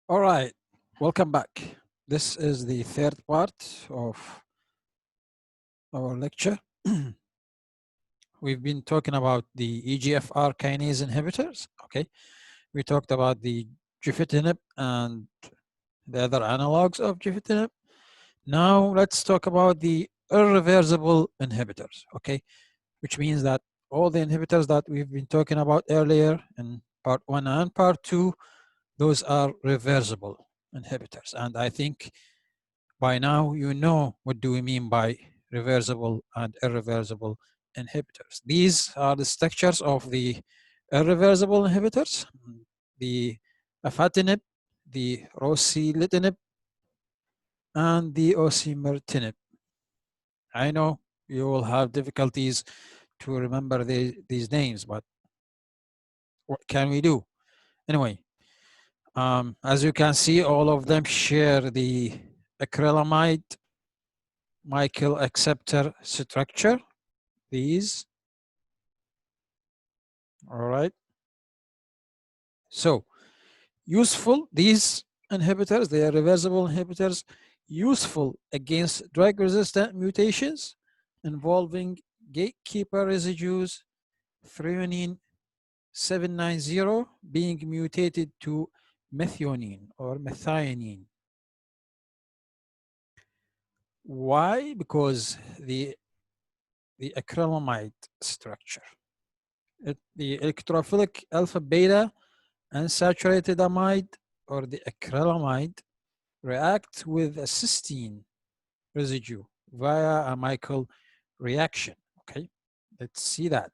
All right, welcome back. This is the third part of our lecture. We've been talking about the EGFR kinase inhibitors. Okay, we talked about the gefitinib and the other analogs of gefitinib. Now let's talk about the irreversible inhibitors. Okay, which means that all the inhibitors that we've been talking about earlier in part 1 and part 2, those are reversible inhibitors. And I think by now you know what do we mean by reversible and irreversible inhibitors. These are the structures of the irreversible inhibitors, the afatinib, the ruxolitinib, and the osimertinib. I know you will have difficulties to remember these names, but what can we do? Anyway, as you can see, all of them share the acrylamide Michael acceptor structure. These, all right. So useful, these inhibitors, they are reversible inhibitors, useful against drug-resistant mutations involving gatekeeper residues, threonine 790 being mutated to methionine or methionine. Why? Because the acrylamide structure. The electrophilic alpha beta unsaturated amide or the acrylamide react with a cysteine residue via a Michael reaction. Okay, let's see that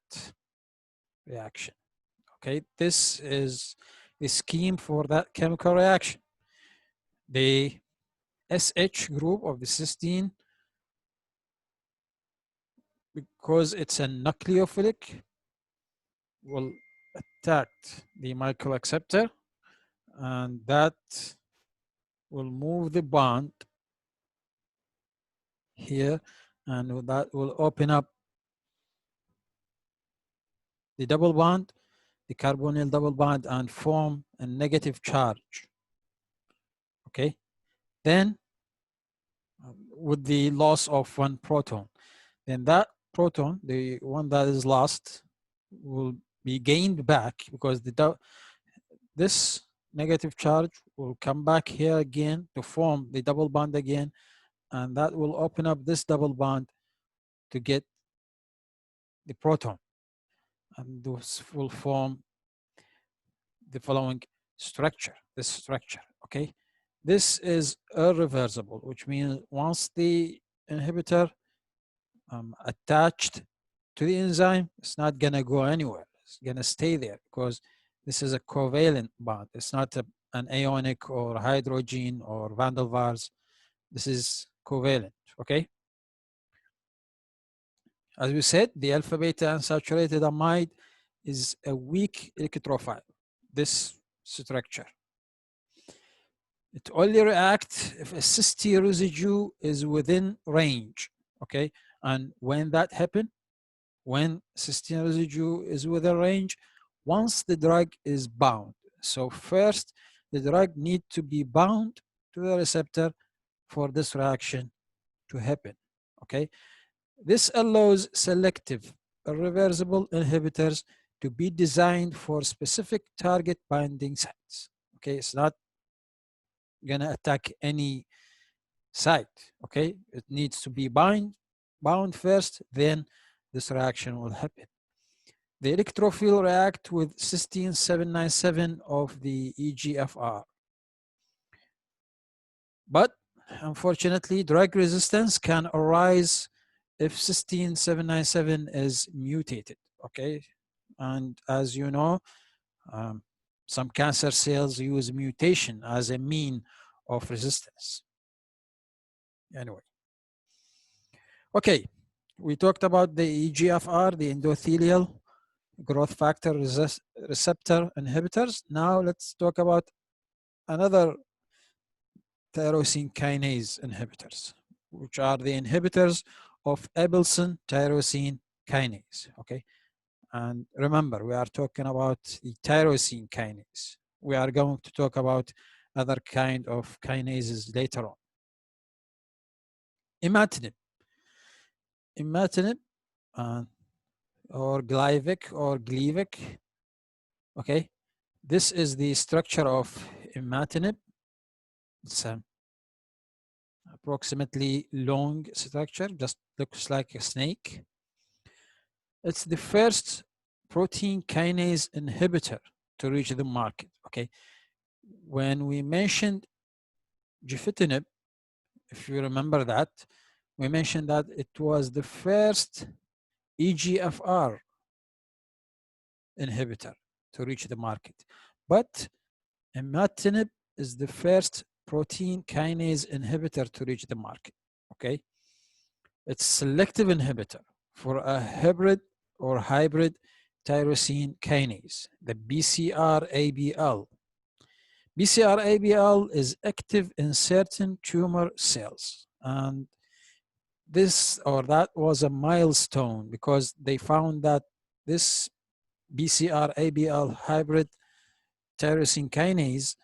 reaction. Okay, this is the scheme for that chemical reaction. The SH group of the cysteine, because it's a nucleophilic, will attack the Michael acceptor, and that will move the bond here, and that will open up the double bond, the carbonyl double bond, and form a negative charge. Okay, then with the loss of one proton, then that proton, the one that is lost, will be gained back because this negative charge will come back here again to form the double bond again, and that will open up this double bond to get the proton, and those will form the following structure, this structure. Okay, this is irreversible, which means once the inhibitor attached to the enzyme, it's not gonna go anywhere. It's gonna stay there because this is a covalent bond. It's not an ionic or hydrogen or van der Waals. This is covalent. Okay. As we said, the alpha beta unsaturated amide is a weak electrophile. This structure. It only reacts if a cysteine residue is within range. Okay, and when that happens, when cysteine residue is within range, once the drug is bound. So first, the drug needs to be bound to the receptor for this reaction to happen. Okay, this allows selective irreversible inhibitors to be designed for specific target binding sites. Okay, it's not gonna attack any site. Okay, it needs to be bound first, then this reaction will happen. The electrophile react with cysteine 797 of the EGFR. But unfortunately, drug resistance can arise if cysteine 797 is mutated. Okay, and as you know, some cancer cells use mutation as a mean of resistance. Anyway, okay, we talked about the EGFR, the endothelial growth factor receptor inhibitors. Now let's talk about another tyrosine kinase inhibitors, which are the inhibitors of Abelson tyrosine kinase. Okay, and remember, we are talking about the tyrosine kinase. We are going to talk about other kind of kinases later on. Imatinib. Imatinib or Gleevec. Okay, this is the structure of imatinib. It's approximately long structure, just looks like a snake. It's the first protein kinase inhibitor to reach the market. Okay, when we mentioned gefitinib, if you remember that, we mentioned that it was the first EGFR inhibitor to reach the market. But imatinib is the first protein kinase inhibitor to reach the market. Okay, it's selective inhibitor for a hybrid tyrosine kinase, the BCR-ABL. BCR-ABL is active in certain tumor cells, and this or that was a milestone because they found that this BCR-ABL hybrid tyrosine kinase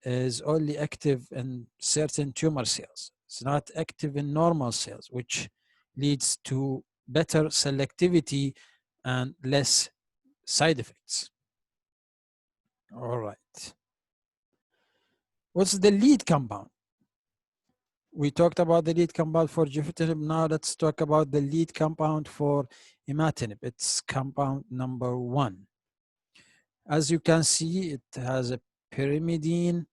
is only active in certain tumor cells. It's not active in normal cells, which leads to better selectivity and less side effects. All right. What's the lead compound? We talked about the lead compound for gefitinib. Now let's talk about the lead compound for imatinib. It's compound number 1. As you can see, it has a pyrimidine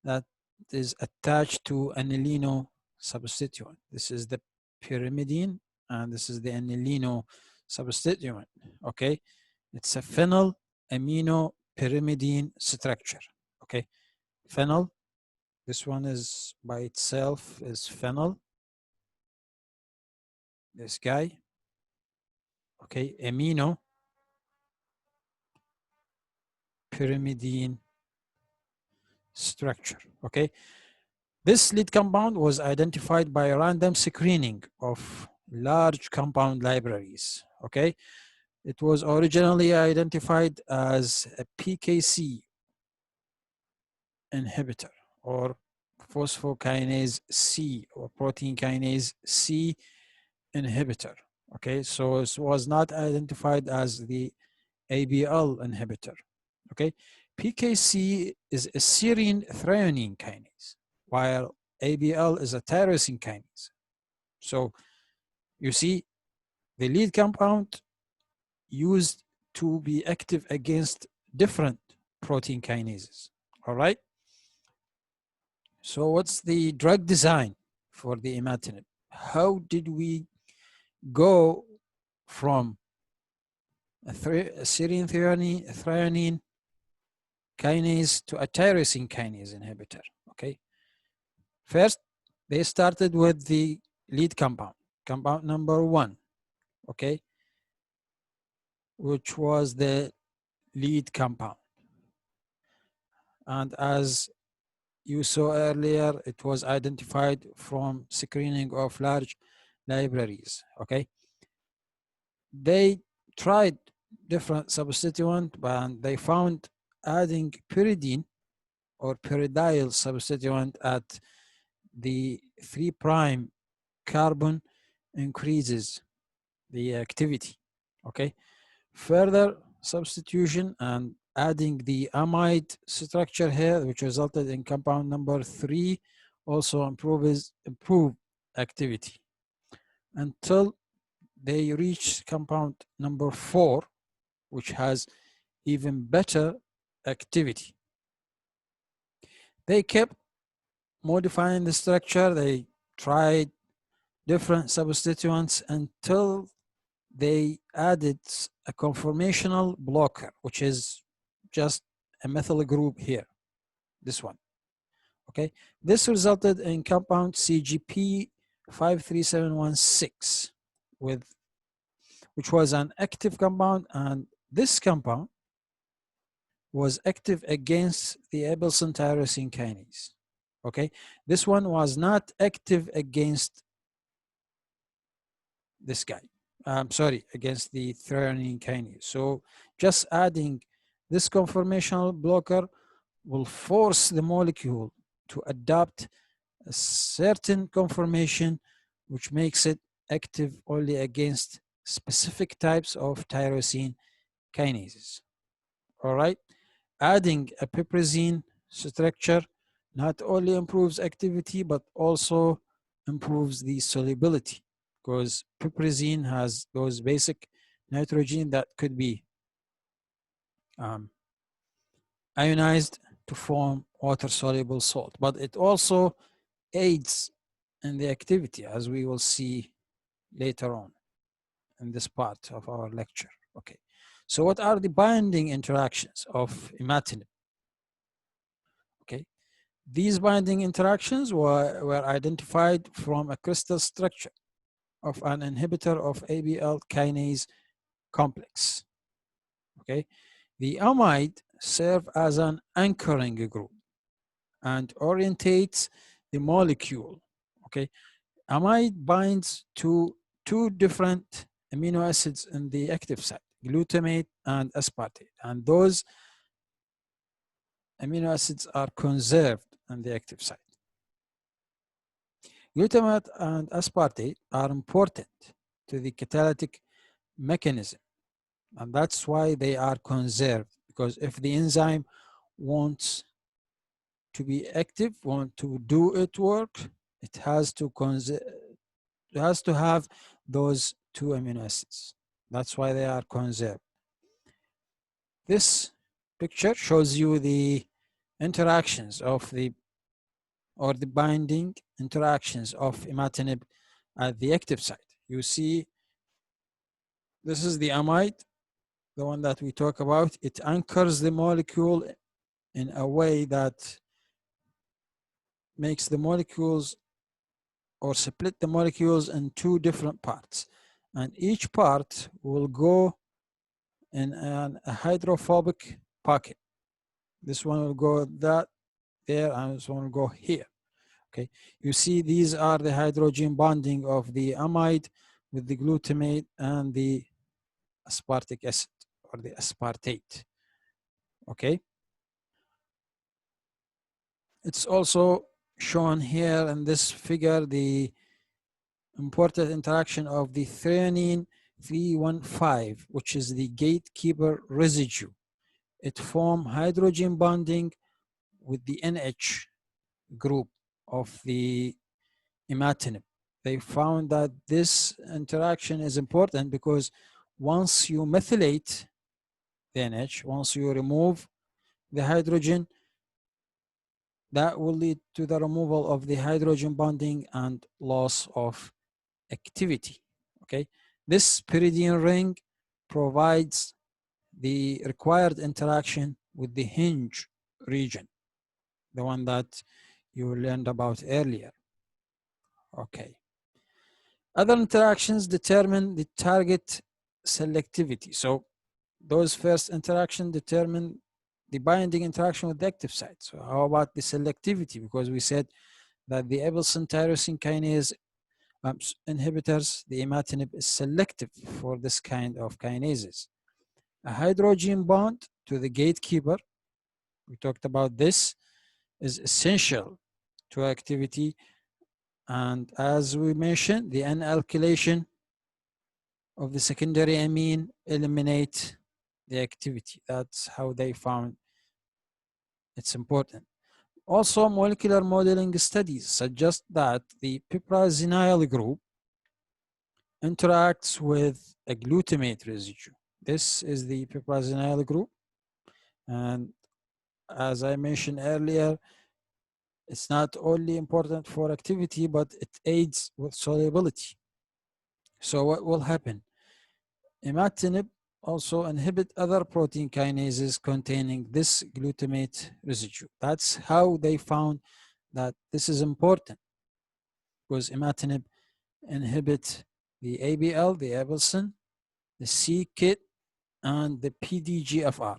that is attached to anilino substituent. This is the pyrimidine, and this is the anilino substituent. Okay, it's a phenyl amino pyrimidine structure. Okay, phenyl. This one is by itself is phenyl. This guy. Okay, amino pyrimidine structure. Okay, this lead compound was identified by random screening of large compound libraries. Okay, it was originally identified as a PKC inhibitor or phosphokinase C or protein kinase C inhibitor. Okay, so it was not identified as the ABL inhibitor. Okay, PKC is a serine threonine kinase, while ABL is a tyrosine kinase. So you see, the lead compound used to be active against different protein kinases. All right. So what's the drug design for the imatinib? How did we go from a serine threonine kinase to a tyrosine kinase inhibitor? Okay. First, they started with the lead compound, compound number 1. Okay, which was the lead compound. And as you saw earlier, it was identified from screening of large libraries. Okay, they tried different substituent, and they found adding pyridine or pyridyl substituent at the 3' carbon increases the activity. Okay, further substitution and adding the amide structure here, which resulted in compound number 3, also improve activity until they reach compound number 4, which has even better activity. They kept modifying the structure. They tried different substituents until they added a conformational blocker, which is just a methyl group here, this one. Okay, this resulted in compound CGP 53716 which was an active compound, and this compound was active against the Abelson tyrosine kinase. Okay, this one was not active against this guy. Sorry, against the threonine kinase. So just adding this conformational blocker will force the molecule to adapt a certain conformation, which makes it active only against specific types of tyrosine kinases. All right, adding a piperazine structure not only improves activity but also improves the solubility, because piperazine has those basic nitrogen that could be ionized to form water-soluble salt, but it also aids in the activity, as we will see later on in this part of our lecture. Okay, so what are the binding interactions of imatinib? Okay, these binding interactions were identified from a crystal structure of an inhibitor of ABL kinase complex. Okay, the amide serve as an anchoring group and orientates the molecule. Okay, amide binds to two different amino acids in the active site, glutamate and aspartate, and those amino acids are conserved in the active site. Glutamate and aspartate are important to the catalytic mechanism, and that's why they are conserved, because if the enzyme wants to be active, want to do its work, it has to have those two amino acids. That's why they are conserved. This picture shows you the interactions of the binding interactions of imatinib at the active site. You see, this is the amide, the one that we talk about. It anchors the molecule in a way that makes the molecules, or split the molecules in two different parts, and each part will go in a hydrophobic pocket. This one will go there, and this one will go here. Okay, you see these are the hydrogen bonding of the amide with the glutamate and the aspartic acid, or the aspartate. Okay, it's also shown here in this figure the important interaction of the threonine 315, which is the gatekeeper residue. It forms hydrogen bonding with the NH group of the imatinib. They found that this interaction is important because once you methylate the NH, once you remove the hydrogen, that will lead to the removal of the hydrogen bonding and loss of activity. Okay, this pyridine ring provides the required interaction with the hinge region, the one that you learned about earlier. Okay, other interactions determine the target selectivity. So those first interactions determine the binding interaction with the active site. So how about the selectivity? Because we said that the Abelson tyrosine kinase inhibitors, the imatinib, is selective for this kind of kinases. A hydrogen bond to the gatekeeper, we talked about this, is essential to activity. And as we mentioned, the N-alkylation of the secondary amine eliminate the activity. That's how they found it's important. Also, molecular modeling studies suggest that the piperazine group interacts with a glutamate residue. This is the piperazine group, and as I mentioned earlier, it's not only important for activity, but it aids with solubility. So what will happen? Imatinib also inhibit other protein kinases containing this glutamate residue. That's how they found that this is important, because imatinib inhibit the ABL, the Abelson, the c-KIT, and the PDGFR.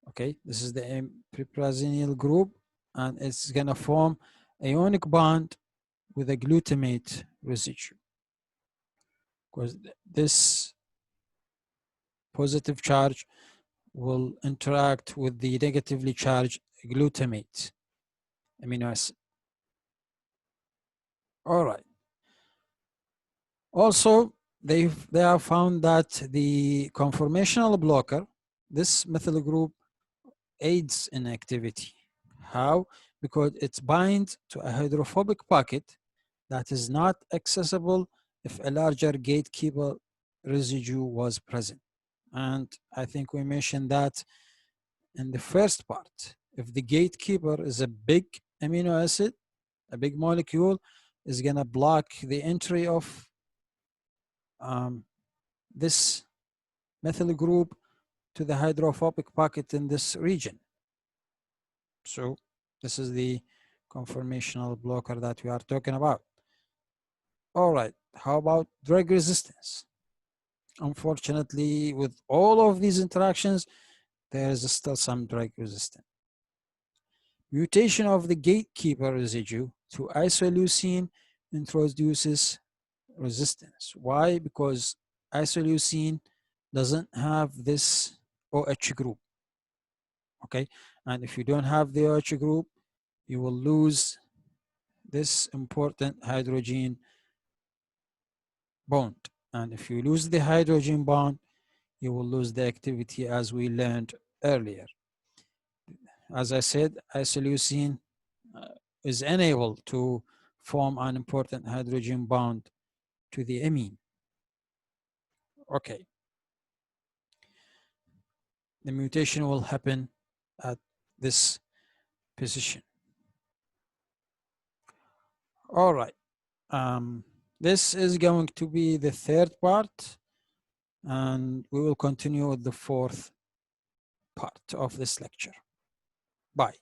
Okay, this is the piperazine group, and it's gonna form a ionic bond with a glutamate residue, because this positive charge will interact with the negatively charged glutamate amino acid. All right. Also, they have found that the conformational blocker, this methyl group, aids in activity. How? Because it binds to a hydrophobic pocket that is not accessible if a larger gatekeeper residue was present. And I think we mentioned that in the first part. If the gatekeeper is a big amino acid, a big molecule, is going to block the entry of this methyl group to the hydrophobic pocket in this region. So this is the conformational blocker that we are talking about. All right, how about drug resistance? Unfortunately, with all of these interactions, there is still some drug resistance. Mutation of the gatekeeper residue to isoleucine introduces resistance. Why? Because isoleucine doesn't have this OH group. Okay, and if you don't have the OH group, you will lose this important hydrogen bond. And if you lose the hydrogen bond, you will lose the activity, as we learned earlier. As I said, isoleucine is unable to form an important hydrogen bond to the amine. Okay. The mutation will happen at this position. All right. This is going to be the third part, and we will continue with the fourth part of this lecture. Bye.